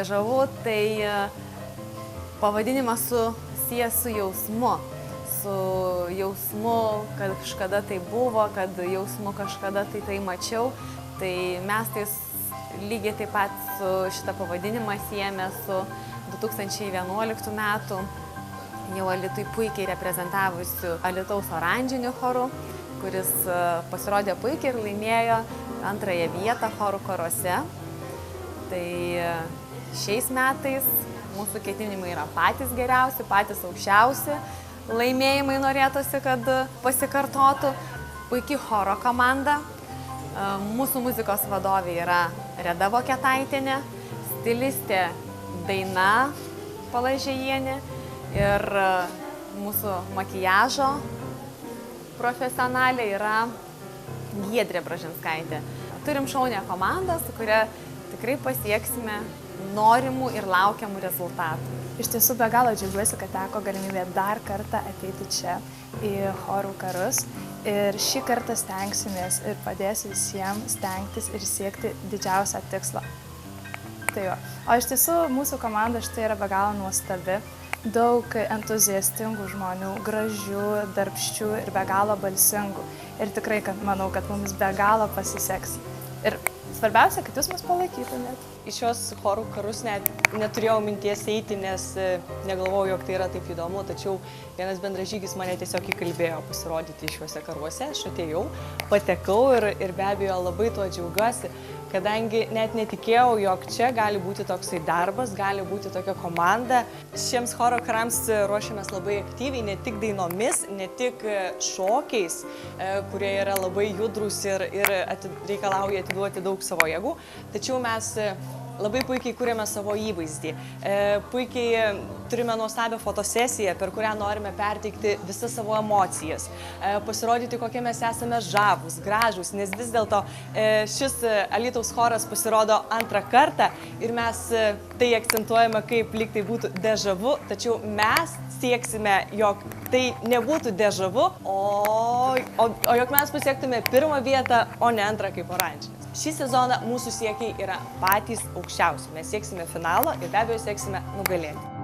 dežavu, tai pavadinimas susijęs su jausmu. Su jausmu, kad kažkada tai buvo, kad jausmu kažkada tai mačiau. Tai mes tai lygiai taip pat su šitą pavadinimą siejame su 2011 metų jau Alytui puikiai reprezentavusiu Alytaus oranžiniu choru, kuris pasirodė puikiai ir laimėjo 2. vietą chorų karuose. Tai šiais metais mūsų ketinimai yra patys geriausi, patys aukščiausi. Laimėjimai norėtųsi, kad pasikartotų. Puikiai choro komanda. Mūsų muzikos vadovė yra Reda Voketaitienė, stilistė Daina Palažėjienė ir mūsų makiažo profesionalė yra Giedrė Bražinskaitė. Turim šaunią komandą, su kuria tikrai pasieksime norimų ir laukiamų rezultatų. Iš tiesų be galo džiaugiuosi, kad teko galimybė dar kartą ateiti čia į chorų karus. Ir šį kartą stengsimės ir padėsiu visiems stengtis ir siekti didžiausią tikslą. Tai jo. O iš tiesų mūsų komanda štai yra be galo nuostabi. Daug entuziastingų žmonių, gražių, darbščių ir be galo balsingų. Ir tikrai, manau, kad mums be galo pasiseks. Ir svarbiausia, kad jūs mus palaikytumėt. Į šios chorų karus neturėjau minties eiti, nes negalvojau, jog tai yra taip įdomu, tačiau vienas bendražygis mane tiesiog įkalbėjo pasirodyti šiuose karuose. Aš atėjau, patekau ir be abejo labai tuo džiaugiuosi, kadangi net netikėjau, jog čia gali būti toksai darbas, gali būti tokia komanda. Šiems choro karams ruošiamės labai aktyviai, ne tik dainomis, ne tik šokiais, kurie yra labai judrus ir reikalauja atiduoti daug savo jėgų, tačiau mes labai puikiai kūrėme savo įvaizdį. Puikiai turime nuostabią fotosesiją, per kurią norime perteikti visas savo emocijas. Pasirodyti, kokie mes esame žavūs, gražūs, nes vis dėlto šis Alytaus choras pasirodo 2. kartą ir mes tai akcentuojame, kaip lyg tai būtų dežavu, tačiau mes sieksime, jog tai nebūtų dežavu, o jog mes pasiektume 1. vietą, o ne 2. kaip oranžinis. Šį sezoną mūsų siekiai yra patys aukščiausi. Mes sieksime finalo ir be abejo sieksime nugalėti.